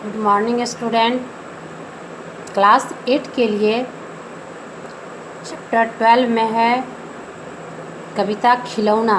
Good morning student. Class 8 के लिए chapter 12 में है कविता खिलौना,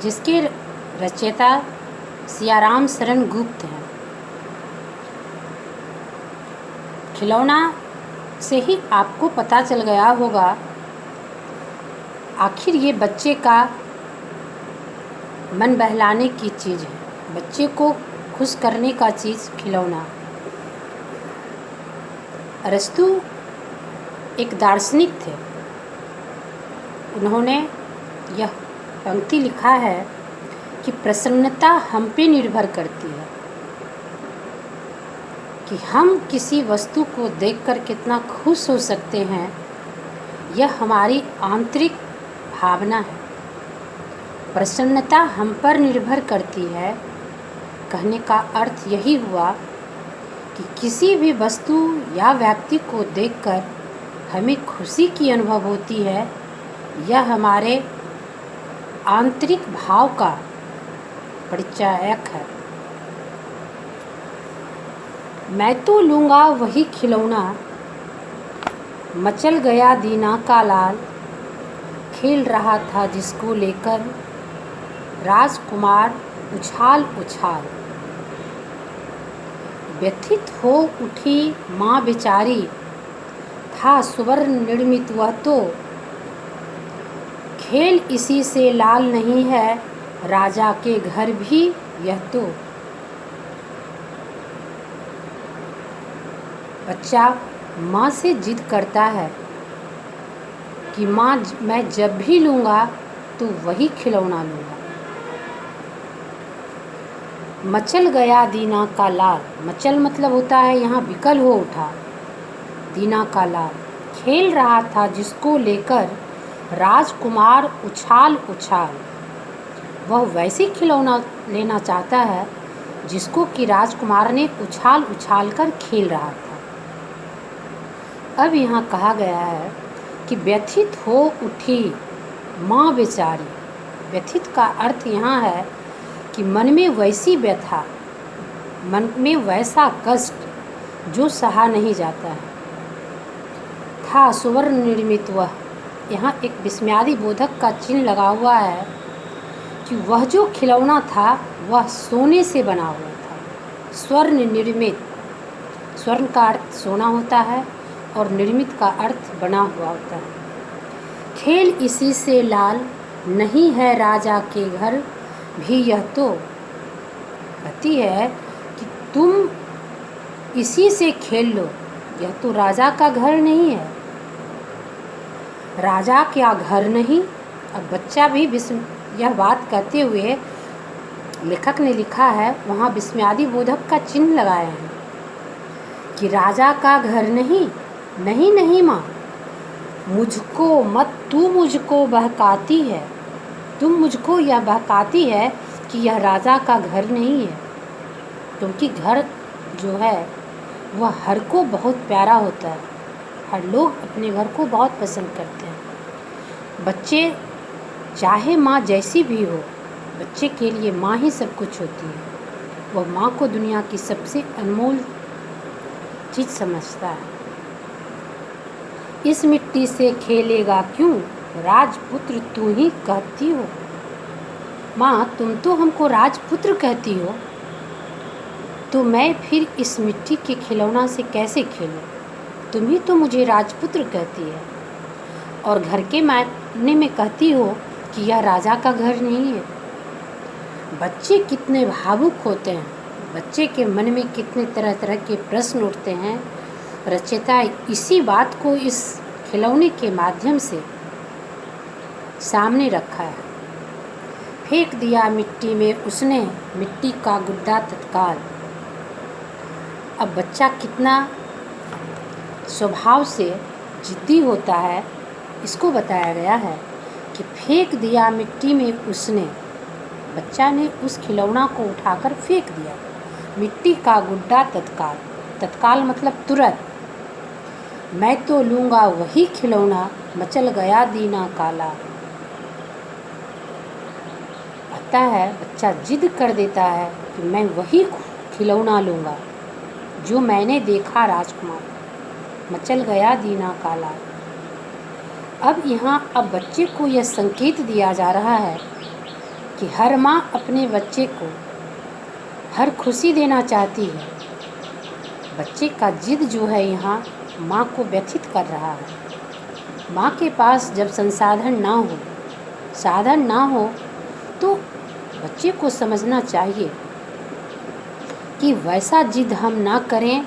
जिसके रचयिता सियाराम शरण गुप्त हैं। खिलौना से ही आपको पता चल गया होगा आखिर ये बच्चे का मन बहलाने की चीज़ है, बच्चे को खुश करने का चीज़ खिलौना। अरस्तु एक दार्शनिक थे। उन्होंने यह पंक्ति लिखा है कि प्रसन्नता हम पे निर्भर करती है कि हम किसी वस्तु को देखकर कितना खुश हो सकते हैं। यह हमारी आंतरिक भावना है। प्रसन्नता हम पर निर्भर करती है। कहने का अर्थ यही हुआ कि किसी भी वस्तु या व्यक्ति को देखकर हमें खुशी की अनुभव होती है। यह हमारे आंतरिक भाव का परिचायक है। मैं तो लूँगा वही खिलौना, मचल गया दीना का लाल, खेल रहा था जिसको लेकर राजकुमार उछाल उछाल। व्यथित हो उठी माँ बेचारी, था स्वर्ण निर्मित वह तो, खेल इसी से लाल नहीं है राजा के घर भी यह तो। बच्चा माँ से जिद करता है कि माँ मैं जब भी लूँगा तो वही खिलौना लूँगा। मचल गया दीना का लाल, मचल मतलब होता है यहाँ विकल हो उठा, दीना का लाल, खेल रहा था जिसको लेकर राजकुमार उछाल उछाल। वह वैसी खिलौना लेना चाहता है जिसको कि राजकुमार ने उछाल उछाल कर खेल रहा था। अब यहाँ कहा गया है कि व्यथित हो उठी माँ बेचारी। व्यथित का अर्थ यहाँ है कि मन में वैसी व्यथा, मन में वैसा कष्ट जो सहा नहीं जाता है। था सुवर्ण निर्मित वह, यहाँ एक विस्मयादि बोधक का चिन्ह लगा हुआ है कि वह जो खिलौना था वह सोने से बना हुआ था। स्वर्ण निर्मित, स्वर्ण का अर्थ सोना होता है और निर्मित का अर्थ बना हुआ होता है। खेल इसी से लाल नहीं है राजा के घर भी यह तो। कहती है कि तुम इसी से खेल लो, यह तो राजा का घर नहीं है। राजा क्या घर नहीं। अब बच्चा भी यह बात कहते हुए लेखक ने लिखा है, वहाँ विस्मयादि बोधक का चिन्ह लगाए हैं कि राजा का घर नहीं। नहीं नहीं माँ, मुझको मत, तू मुझको बहकाती है, तुम मुझको यह बहकाती है कि यह राजा का घर नहीं है। क्योंकि घर जो है वह हर को बहुत प्यारा होता है। हर लोग अपने घर को बहुत पसंद करते हैं। बच्चे चाहे माँ जैसी भी हो, बच्चे के लिए माँ ही सब कुछ होती है। वह माँ को दुनिया की सबसे अनमोल चीज़ समझता है। इस मिट्टी से खेलेगा क्यों राजपुत्र तू ही कहती हो। माँ तुम तो हमको राजपुत्र कहती हो, तो मैं फिर इस मिट्टी के खिलौना से कैसे खेलूं। तुम ही तो मुझे राजपुत्र कहती है और घर के मायने में कहती हो कि यह राजा का घर नहीं है। बच्चे कितने भावुक होते हैं, बच्चे के मन में कितने तरह तरह के प्रश्न उठते हैं। रचयिता इसी बात को इस खिलौने के माध्यम से सामने रखा है। फेंक दिया मिट्टी में उसने मिट्टी का गुड्डा तत्काल। अब बच्चा कितना स्वभाव से जिद्दी होता है, इसको बताया गया है कि फेंक दिया मिट्टी में उसने। बच्चा ने उस खिलौना को उठाकर फेंक दिया। मिट्टी का गुड्डा तत्काल, तत्काल मतलब तुरंत। मैं तो लूँगा वही खिलौना, मचल गया दीना का लाल। है, बच्चा जिद कर देता है कि मैं वही खिलौना लूँगा। जो मैंने देखा राजकुमार, मचल गया दीना का लाल। अब बच्चे को यह संकेत दिया जा रहा है कि हर माँ अपने बच्चे को हर खुशी देना चाहती है। बच्चे का जिद जो है यहाँ माँ को व्यथित कर रहा है। माँ के पास जब साधन ना हो तो बच्चे को समझना चाहिए कि वैसा जिद हम ना करें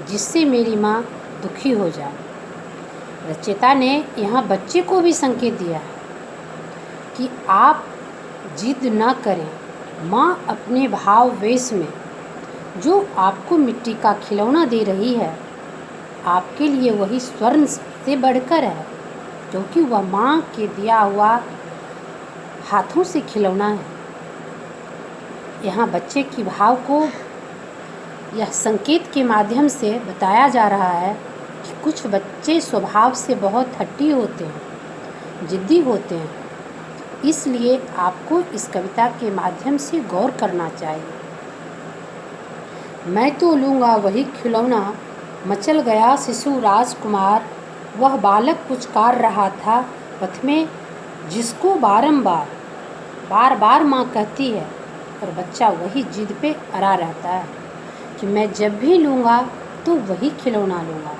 जिससे मेरी माँ दुखी हो जाए। रचयिता ने यहाँ बच्चे को भी संकेत दिया है कि आप जिद ना करें। माँ अपने भाव वेश में जो आपको मिट्टी का खिलौना दे रही है, आपके लिए वही स्वर्ण से बढ़कर है, क्योंकि वह माँ के दिया हुआ हाथों से खिलौना है। यहाँ बच्चे की भाव को यह संकेत के माध्यम से बताया जा रहा है कि कुछ बच्चे स्वभाव से बहुत हट्टी होते हैं, जिद्दी होते हैं। इसलिए आपको इस कविता के माध्यम से गौर करना चाहिए। मैं तो लूँगा वही खिलौना, मचल गया शिशु राजकुमार। वह बालक पुचकार रहा था पथ में, जिसको बार बार माँ कहती है, और बच्चा वही जिद पे अड़ा रहता है कि मैं जब भी लूँगा तो वही खिलौना लूँगा।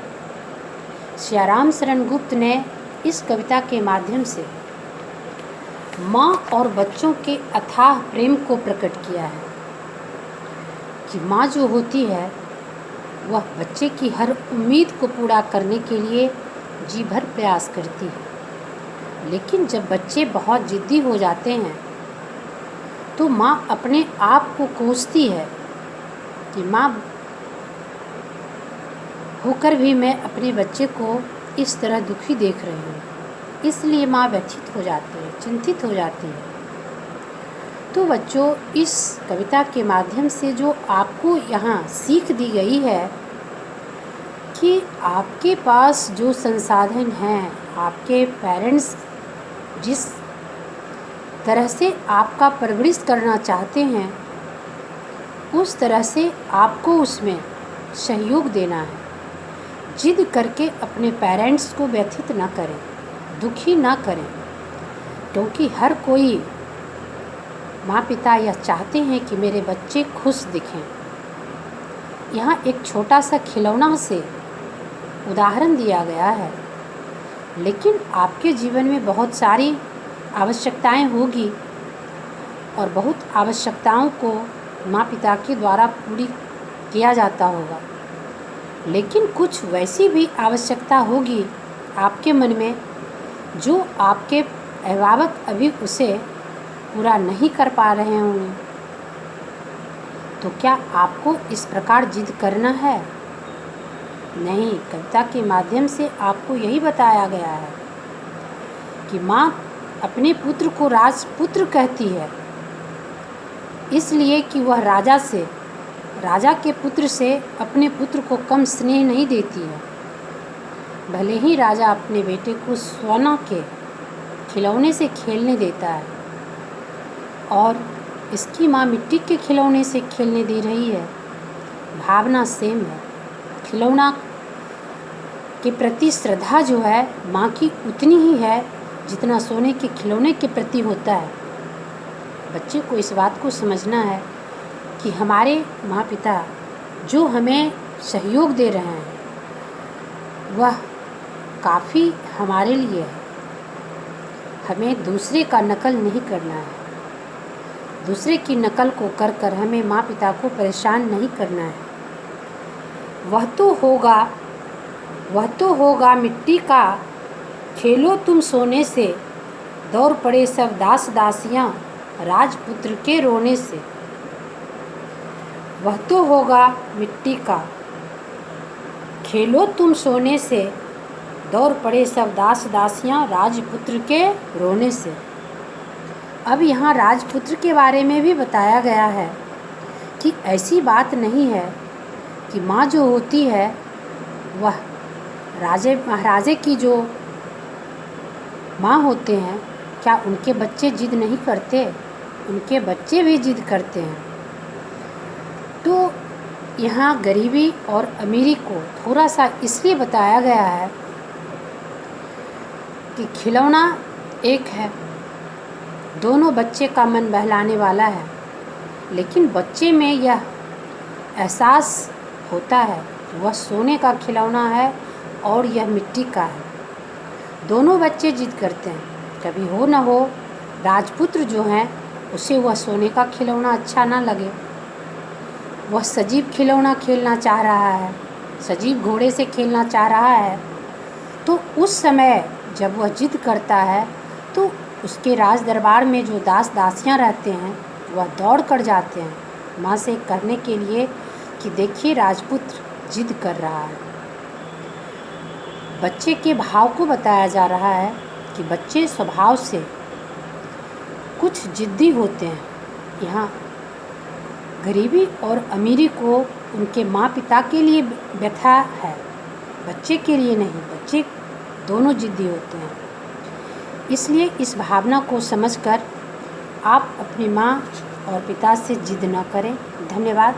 सियाराम शरण गुप्त ने इस कविता के माध्यम से माँ और बच्चों के अथाह प्रेम को प्रकट किया है कि माँ जो होती है वह बच्चे की हर उम्मीद को पूरा करने के लिए जी भर प्रयास करती है। लेकिन जब बच्चे बहुत जिद्दी हो जाते हैं तो माँ अपने आप को कोसती है कि माँ होकर भी मैं अपने बच्चे को इस तरह दुखी देख रही हूँ। इसलिए माँ व्यथित हो जाती है, चिंतित हो जाती है। तो बच्चों, इस कविता के माध्यम से जो आपको यहाँ सीख दी गई है कि आपके पास जो संसाधन हैं, आपके पेरेंट्स जिस तरह से आपका परवरिश करना चाहते हैं, उस तरह से आपको उसमें सहयोग देना है। जिद करके अपने पेरेंट्स को व्यथित ना करें, दुखी ना करें, क्योंकि हर कोई माँ पिता यह चाहते हैं कि मेरे बच्चे खुश दिखें। यहाँ एक छोटा सा खिलौना से उदाहरण दिया गया है, लेकिन आपके जीवन में बहुत सारी आवश्यकताएं होगी और बहुत आवश्यकताओं को माँ पिता के द्वारा पूरी किया जाता होगा। लेकिन कुछ वैसी भी आवश्यकता होगी आपके मन में जो आपके अभिभावक अभी उसे पूरा नहीं कर पा रहे होंगे। तो क्या आपको इस प्रकार जिद करना है? नहीं, कविता के माध्यम से आपको यही बताया गया है कि माँ अपने पुत्र को राजपुत्र कहती है, इसलिए कि वह राजा के पुत्र से अपने पुत्र को कम स्नेह नहीं देती है। भले ही राजा अपने बेटे को सोना के खिलौने से खेलने देता है और इसकी माँ मिट्टी के खिलौने से खेलने दे रही है, भावना सेम है। खिलौना के प्रति श्रद्धा जो है माँ की उतनी ही है जितना सोने के खिलौने के प्रति होता है। बच्चे को इस बात को समझना है कि हमारे माँ पिता जो हमें सहयोग दे रहे हैं वह काफ़ी हमारे लिए है। हमें दूसरे का नकल नहीं करना है, दूसरे की नकल को कर हमें माँ पिता को परेशान नहीं करना है। वह तो होगा मिट्टी का, खेलो तुम सोने से, दौड़ पड़े सब दास दासियाँ राजपुत्र के रोने से। वह तो होगा मिट्टी का, खेलो तुम सोने से, दौड़ पड़े सब दास दासियाँ राजपुत्र के रोने से। अब यहाँ राजपुत्र के बारे में भी बताया गया है कि ऐसी बात नहीं है कि माँ जो होती है वह राजे महाराजे की जो माँ होते हैं, क्या उनके बच्चे जिद नहीं करते? उनके बच्चे भी जिद करते हैं। तो यहाँ गरीबी और अमीरी को थोड़ा सा इसलिए बताया गया है कि खिलौना एक है, दोनों बच्चे का मन बहलाने वाला है, लेकिन बच्चे में यह एहसास होता है कि वह सोने का खिलौना है और यह मिट्टी का है। दोनों बच्चे जिद करते हैं, कभी हो न हो राजपुत्र जो हैं उसे वह सोने का खिलौना अच्छा ना लगे, वह सजीव खिलौना खेलना चाह रहा है, सजीव घोड़े से खेलना चाह रहा है। तो उस समय जब वह जिद करता है तो उसके राज दरबार में जो दास दासियां रहते हैं वह दौड़ कर जाते हैं माँ से करने के लिए कि देखिए राजपुत्र जिद कर रहा है। बच्चे के भाव को बताया जा रहा है कि बच्चे स्वभाव से कुछ जिद्दी होते हैं। यहाँ गरीबी और अमीरी को उनके माँ पिता के लिए व्यथा है, बच्चे के लिए नहीं। बच्चे दोनों जिद्दी होते हैं। इसलिए इस भावना को समझकर आप अपनी माँ और पिता से जिद न करें। धन्यवाद।